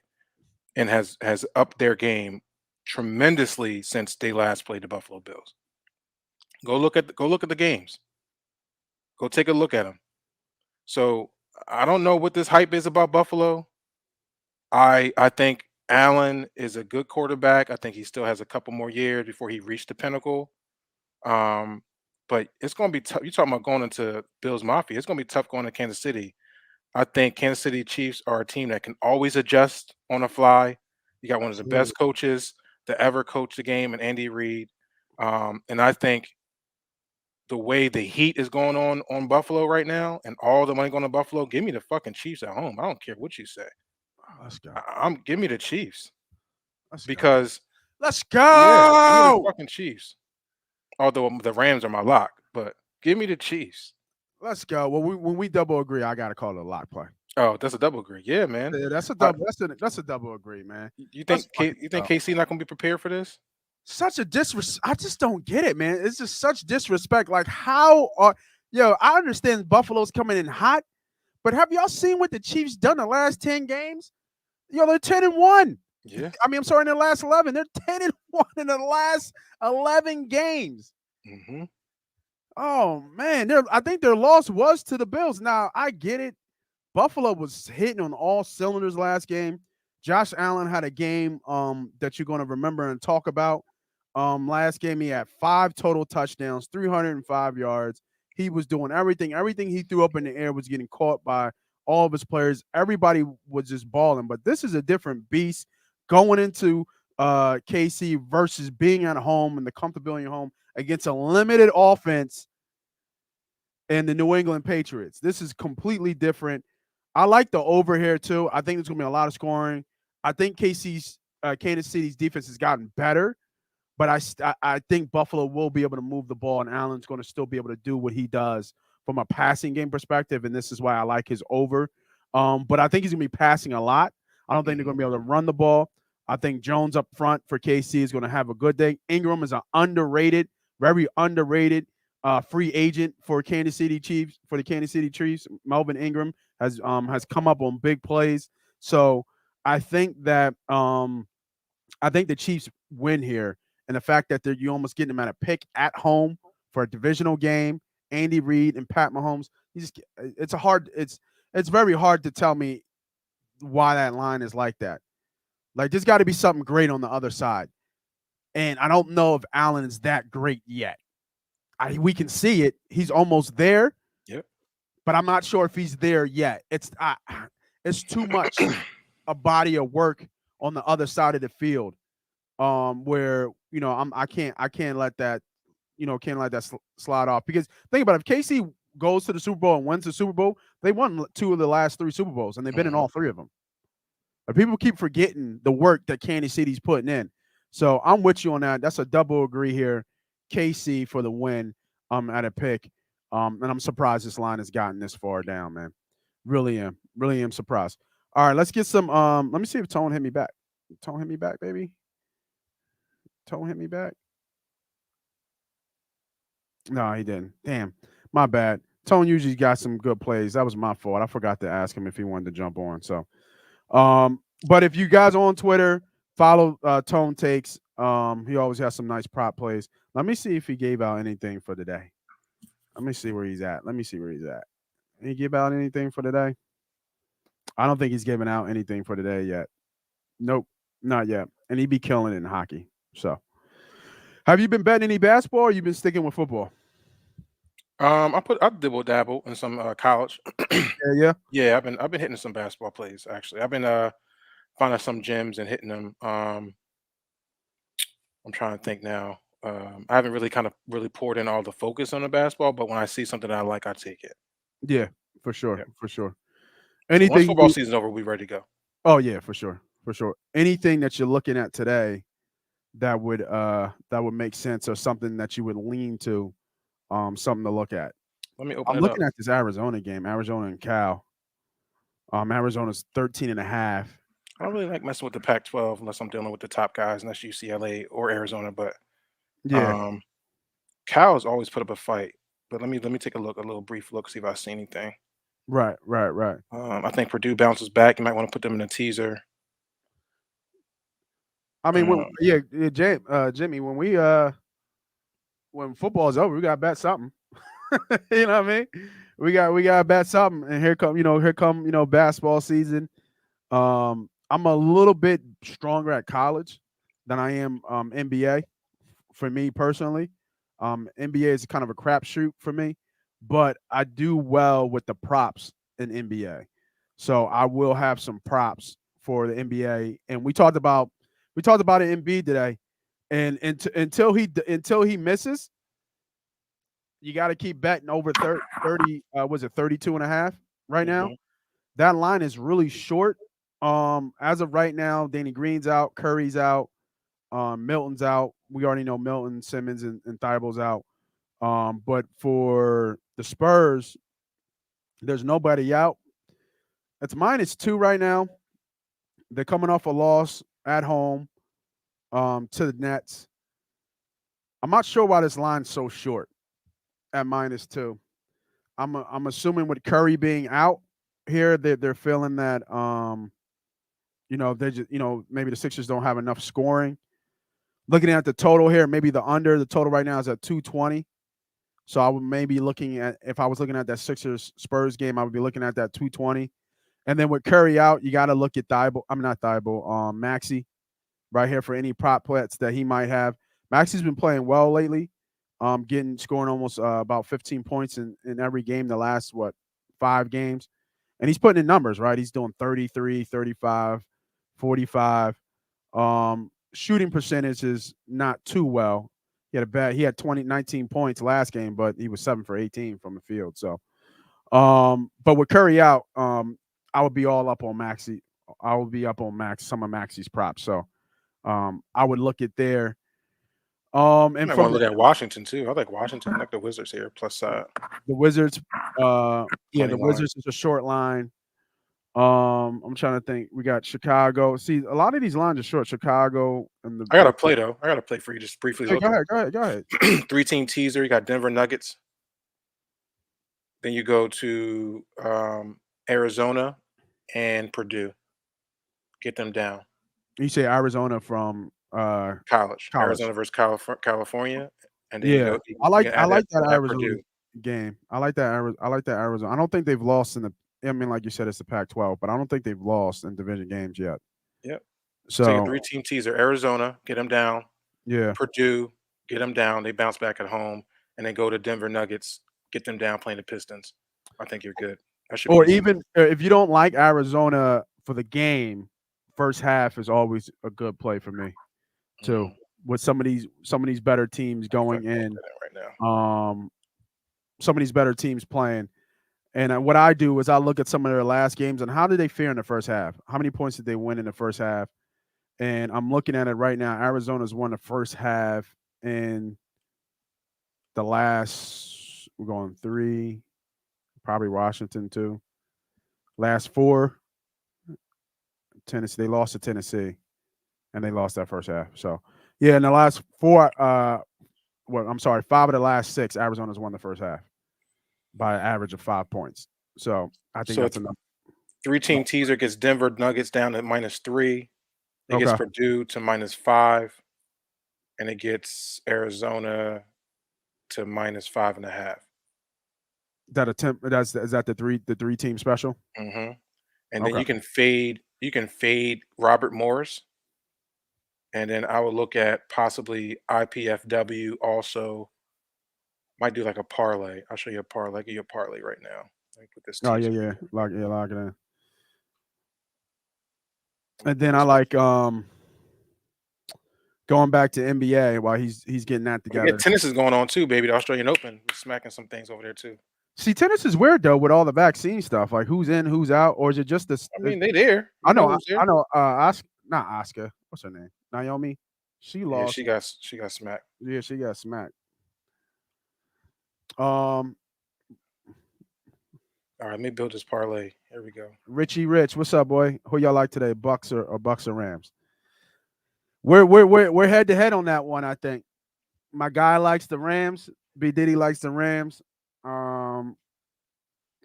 and has upped their game tremendously since they last played the Buffalo Bills. Go look at the games. Go take a look at them. So I don't know what this hype is about Buffalo. I think Allen is a good quarterback. I think he still has a couple more years before he reached the pinnacle. But it's going to be tough. You're talking about going into Bills Mafia. It's going to be tough going to Kansas City. I think Kansas City Chiefs are a team that can always adjust on the fly. You got one of the best coaches to ever coach the game, and Andy Reid. And I think the way the heat is going on Buffalo right now, and all the money going to Buffalo, give me the fucking Chiefs at home. I don't care what you say. Let's go. Give me the Chiefs Let's because let's yeah, give me the go. fucking Chiefs. Although the Rams are my lock, but give me the Chiefs. Let's go. Well, when we double agree, I gotta call it a lock play. Oh, that's a double agree. Yeah, man. Yeah, that's a double. That's a double agree, man. You think KC not gonna be prepared for this? Such a disrespect. I just don't get it, man. It's just such disrespect. Like, how are I understand Buffalo's coming in hot, but have y'all seen what the Chiefs done the last 10 games? They're 10-1. Yeah. I mean, I'm sorry, in the last 11. They're 10-1 in the last 11 games. Mm-hmm. Oh man, I think their loss was to the Bills. Now I get it. Buffalo was hitting on all cylinders last game. Josh Allen had a game that you're going to remember and talk about. Last game he had 5 total touchdowns, 305 yards. He was doing everything. Everything he threw up in the air was getting caught by all of his players. Everybody was just balling. But this is a different beast going into KC versus being at home and the comfortability at home against a limited offense and the New England Patriots. This is completely different. I like the over here too. I think there's going to be a lot of scoring. I think Kansas City's defense has gotten better, but I think Buffalo will be able to move the ball, and Allen's going to still be able to do what he does from a passing game perspective, and this is why I like his over. But I think he's going to be passing a lot. I don't think they're going to be able to run the ball. I think Jones up front for KC is going to have a good day. Ingram is an underrated, very underrated free agent for Kansas City Chiefs. For the Kansas City Chiefs, Melvin Ingram has come up on big plays. So I think that the Chiefs win here, and the fact that you almost getting them at a pick at home for a divisional game. Andy Reid and Pat Mahomes. It's very hard to tell me why that line is like that. Like, there's got to be something great on the other side. And I don't know if Allen is that great yet. We can see it. He's almost there. Yep. But I'm not sure if he's there yet. It's too much a body of work on the other side of the field. Where I can't let that slide off, because think about it, if KC goes to the Super Bowl and wins the Super Bowl, they won 2 of the last 3 Super Bowls, and they've been in all 3 of them. But people keep forgetting the work that Kansas City's putting in. So I'm with you on that. That's a double agree here. KC for the win at a pick. And I'm surprised this line has gotten this far down, man. Really am surprised. All right, let's get some. Let me see if Tone hit me back. Tone hit me back, baby. Tone hit me back. No, he didn't. Damn, my bad. Tone usually got some good plays. That was my fault. I forgot to ask him if he wanted to jump on. So, but if you guys are on Twitter, follow Tone Takes. He always has some nice prop plays. Let me see if he gave out anything for today. Let me see where he's at. Did he give out anything for today? I don't think he's given out anything for today yet. Nope, not yet. And he'd be killing it in hockey. So, have you been betting any basketball or you been sticking with football? I dibble dabble in some college. Yeah. Yeah, I've been hitting some basketball plays actually. I've been finding some gems and hitting them. I'm trying to think now. I haven't really poured in all the focus on the basketball, but when I see something that I like, I take it. Yeah, for sure, Yeah. for sure. So once Anything football you season's over, we ready to go. Oh, yeah, for sure, for sure. Anything that you're looking at today that would make sense or something that you would lean to, something to look at. Let me open I'm it up. looking at this Arizona game, Arizona and Cal. Arizona's 13.5. I don't really like messing with the Pac-12 unless I'm dealing with the top guys, and that's UCLA or Arizona. But Yeah, um, Cal's always put up a fight. But let me take a little brief look, see if I see anything. right. I think Purdue bounces back. You might want to put them in a teaser. I mean, Uh, Jimmy, when football is over, we got to bet something. You know what I mean? We got to bet something, and here come basketball season. I'm a little bit stronger at college than I am NBA for me personally. NBA is kind of a crapshoot for me, but I do well with the props in NBA. So I will have some props for the NBA. And we talked about it in B today. And until he misses, you got to keep betting over 30 was it 32 and a half right now? mhm. That line is really short. As of right now, Danny Green's out, Curry's out, Milton's out. We already know Milton, Simmons, and Thibault's out. But for the Spurs, there's nobody out. It's -2 right now. They're coming off a loss at home to the Nets. I'm not sure why this line's so short at -2. I'm assuming with Curry being out here, they're feeling that they just maybe the Sixers don't have enough scoring. Looking at the total here, maybe the under. The total right now is at 220. So I would maybe looking at if I was looking at that Sixers Spurs game, I would be looking at that 220. And then with Curry out, you got to look at Thibault. I'm not Thibault, Maxey right here for any prop bets that he might have. Maxey's been playing well lately, scoring almost about 15 points in every game the last 5 games. And he's putting in numbers, right? He's doing 33, 35, 45. Shooting percentage is not too well. He had 19 points last game, but he was 7 for 18 from the field. So, but with Curry out, I would be all up on Maxey. I would be up on some of Maxey's props. So, I would look at there. You And might from want to look at Washington too. I like Washington. I like the Wizards here. Plus the Wizards, money the line. Wizards is a short line. I'm trying to think. We got Chicago. See, a lot of these lines are short. Chicago and I got a play though. I got a play for you. Just briefly Hey, look. go ahead. 3-team teaser. You got Denver Nuggets. Then you go to Arizona and Purdue. Get them down. You say Arizona from College. college. Arizona versus California, and then you Yeah, go. You can I add like that at Arizona Purdue. game. I like that Arizona. I don't think they've lost in the. I mean, like you said, it's the Pac-12, but I don't think they've lost in division games yet. Yep. Take a So 3-team teaser. Arizona, get them down. yeah, Purdue, get them down. They bounce back at home, and then go to Denver Nuggets, get them down playing the Pistons. I think you're good. That should be or easy. even if you don't like Arizona for the game, first half is always a good play for me too. Mhm. With some of these better teams In fact, going I'll put in, that in right now. some of these better teams playing. And what I do is I look at some of their last games and how did they fare in the first half? How many points did they win in the first half? And I'm looking at it right now. Arizona's won the first half in the last We're going 3. Probably Washington too. Last 4. Tennessee. They lost to Tennessee, and they lost that first half. So yeah, in the last 4. I'm sorry, 5 of the last 6. Arizona's won the first half by an average of 5 points. So I think that's enough. 3-team teaser gets Denver Nuggets down at -3. It gets Okay. Purdue to -5, and it gets Arizona to -5.5. Is that the 3-team special? And then Okay. you can fade Robert Morris, and then I would look at possibly IPFW also. Might do like a parlay. I'll show you a parlay. I'll give you a parlay right now. Let me put this. Oh teaser. yeah. Lock it in. And then I like going back to NBA while he's getting that together. Yeah, tennis is going on too, baby. The Australian Open. We're smacking some things over there too. See, tennis is weird though with all the vaccine stuff. Like who's in, who's out, or is it just this? I mean, they there. I know. Not Oscar. What's her name? Naomi. She lost. Yeah, she got smacked. Yeah, she got smacked. All right, let me build this parlay. Here we go. Richie Rich, what's up, boy? Who y'all like today? Bucks or Rams? We're head to head on that one. I think my guy likes the Rams. B.Diddy likes the Rams. I'm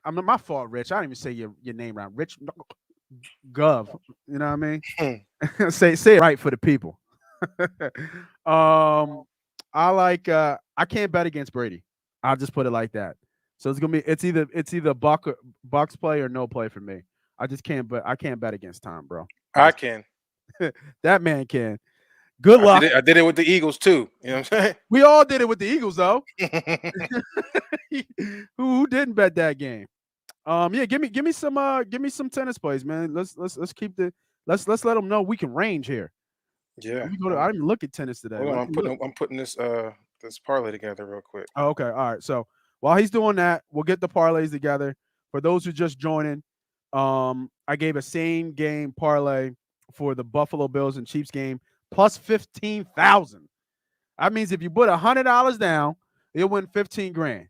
not my fault, Rich. I didn't even say your name right. Rich Gov. You know what I mean? say it right for the people. I like. I can't bet against Brady. I'll just put it like that. So it's either Bucks play or no play for me. I just can't. But I can't bet against Tom, bro. I can. That man can. Good luck. I did it with the Eagles too. You know what I'm saying? We all did it with the Eagles, though. Who didn't bet that game? Yeah, give me some tennis plays, man. Let's let them know we can range here. Yeah. I didn't look at tennis today. Hold on, I'm putting this parlay together real quick. Oh, okay, all right. So while he's doing that, we'll get the parlays together. For those who just joining, I gave a same game parlay for the Buffalo Bills and Chiefs game plus 15,000. That means if you put $100 down, you'll win 15 grand.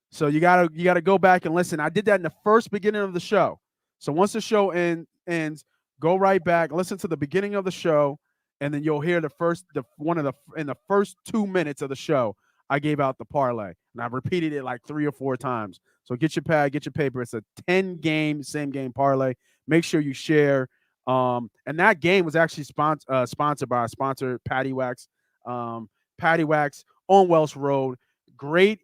So you gotta go back and listen. I did that in the first beginning of the show. So once the show ends, go right back, listen to the beginning of the show, and then you'll hear in the first 2 minutes of the show, I gave out the parlay. And I've repeated it like 3 or 4 times. So get your pad, get your paper. It's a 10-game same game parlay. Make sure you share. And that game was actually sponsored by our sponsor, Patty Wax. Patty Wax on Welsh Road. Great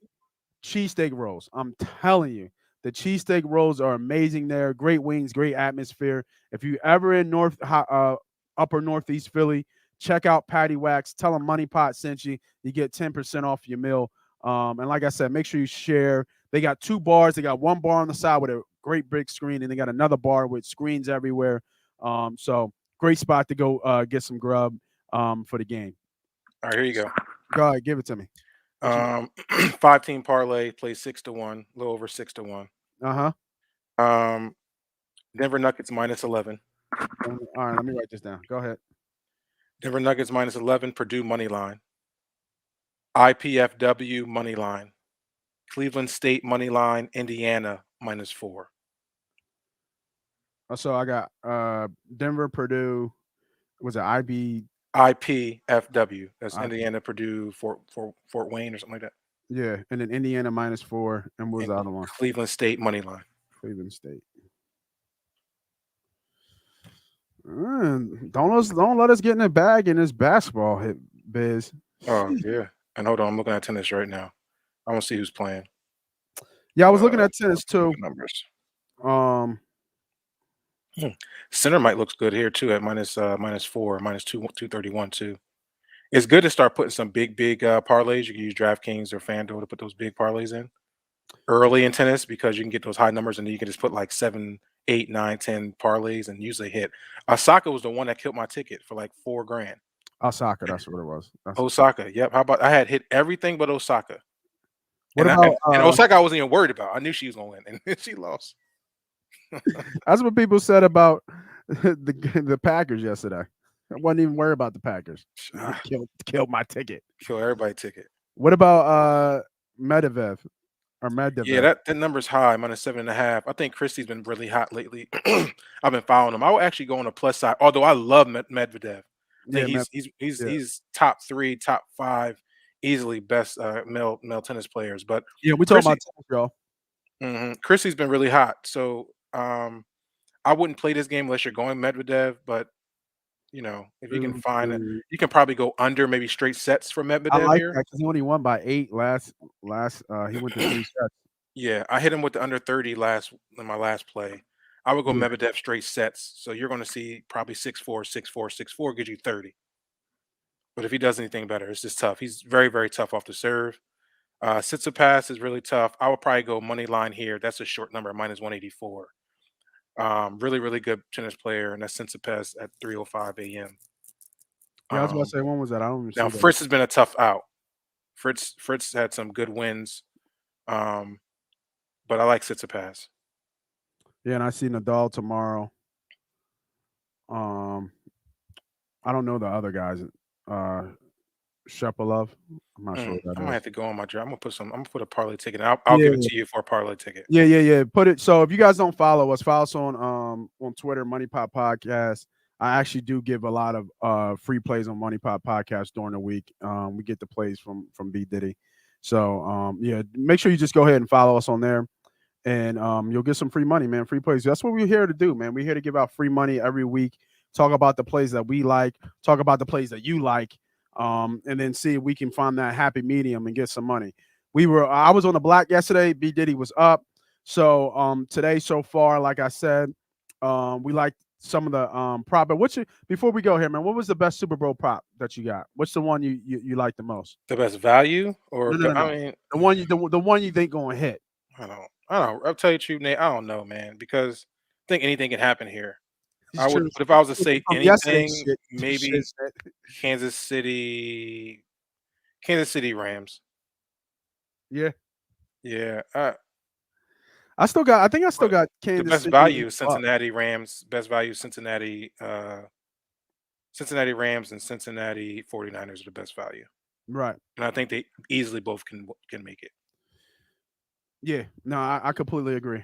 cheesesteak rolls. I'm telling you, the cheesesteak rolls are amazing there. Great wings, great atmosphere. If you ever in upper northeast Philly, check out Patty Wax. Tell them Money Pot sent you. You get 10% off your meal. And like I said, make sure you share. They got 2 bars. They got 1 bar on the side with a great big screen, and they got another bar with screens everywhere. So great spot to go get some grub for the game. All right, here you go. Go ahead, give it to me. 5-team parlay, play 6-1, a little over 6-1. Denver Nuggets -11. All right, let me write this down. Go ahead. Denver Nuggets -11, Purdue money line. IPFW money line. Cleveland State money line, Indiana -4. So I got Denver, Purdue. Was it IPFW? That's Indiana, Purdue, Fort Wayne, or something like that. Yeah, and then Indiana -4, and what was the other one? Cleveland State money line. Cleveland State. Don't let us get in the bag in this basketball hit biz. Oh yeah, and hold on, I'm looking at tennis right now. I want to see who's playing. Yeah, I was looking at tennis too. Numbers. Center might looks good here too at -4, -231 too. It's good to start putting some big parlays. You can use DraftKings or FanDuel to put those big parlays in early in tennis because you can get those high numbers, and then you can just put like 7, 8, 9, 10 parlays and usually hit. Osaka was the one that killed my ticket for like $4 grand. Osaka, that's what it was. Osaka, yep. How about I had hit everything but Osaka. And Osaka I wasn't even worried about. I knew she was gonna win, and she lost. That's what people said about the Packers yesterday. I wasn't even worried about the Packers. Killed my ticket. Kill everybody's ticket. What about Medvedev? or Medvedev. Yeah, that number's high, -7.5. I think Christie's been really hot lately. I've been following him. I would actually go on the plus side, although I love Medvedev. I think he's top 3, top 5, easily best male tennis players. But yeah, we talking about tennis, y'all. Christie's been really hot, so I wouldn't play this game unless you're going Medvedev. But if you can find it, you can probably go under maybe straight sets for Medvedev I like here. that because he only won by 8 last. He went to 3 sets. Yeah, I hit him with the under 30 in my last play. I would go Medvedev straight sets. So you're going to see probably 6-4, 6-4, 6-4 gives you 30. But if he does anything better, it's just tough. He's very, very tough off the serve. Tsitsipas is really tough. I would probably go money line here. That's a short number, -184. Really, really good tennis player, and that's Tsitsipas at 3:05 a.m. Yeah, I was about to say, when was that? I don't even Now see Fritz has been a tough out. Fritz had some good wins, but I like Tsitsipas. Yeah, and I see Nadal tomorrow. I don't know the other guys. Shepilov. I'm not sure. I might have to go on my draft. I'm gonna put a parlay ticket. I'll give it to you for a parlay ticket. Yeah. Put it. So if you guys don't follow us on Twitter, Money Pop Podcast. I actually do give a lot of free plays on Money Pop Podcast during the week. We get the plays from B.Diddy. So yeah, make sure you just go ahead and follow us on there, and you'll get some free money, man. Free plays. That's what we're here to do, man. We're here to give out free money every week. Talk about the plays that we like. Talk about the plays that you like. And then see if we can find that happy medium and get some money. I was on the black yesterday. B.Diddy was up. So today so far, like I said, we like some of the prop. But before we go here, man, what was the best Super Bowl prop that you got? What's the one you like the most? The best value, or no. I mean the one you think going to hit? I don't. I'll tell you the truth, Nate. I don't know, man, because I think anything can happen here. I would, but if I was to say anything, maybe Kansas City Rams. Yeah. I still got Kansas. The best City value, Cincinnati Rams. Best value, Cincinnati Rams and Cincinnati 49ers are the best value. Right. And I think they easily both can make it. Yeah. No, I completely agree.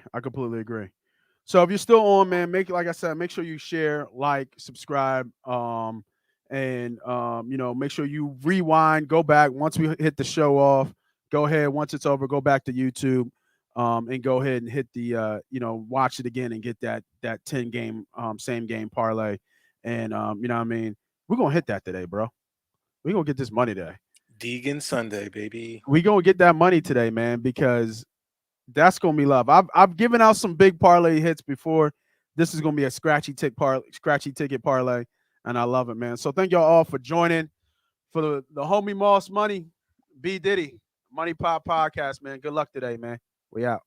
So if you're still on, man, like I said, make sure you share, like, subscribe, and make sure you rewind, go back once we hit the show off. Go ahead once it's over, go back to YouTube, and go ahead and hit the watch it again and get that 10 game same game parlay, and you know what I mean, we're gonna hit that today, bro. We're gonna get this money today. Deegan Sunday, baby. We're gonna get that money today, man, because that's gonna be love. I've given out some big parlay hits before. This is gonna be a scratchy ticket parlay, and I love it, man. So thank y'all all for joining for the homie Moss Money, B.Diddy, Money Pop Podcast, man. Good luck today, man. We out.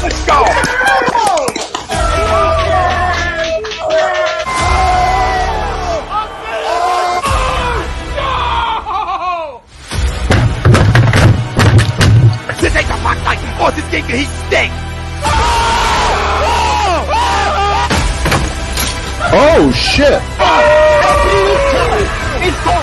Let's go! This ain't the Rock Night. Oh, this game he stinks. Oh shit! He's going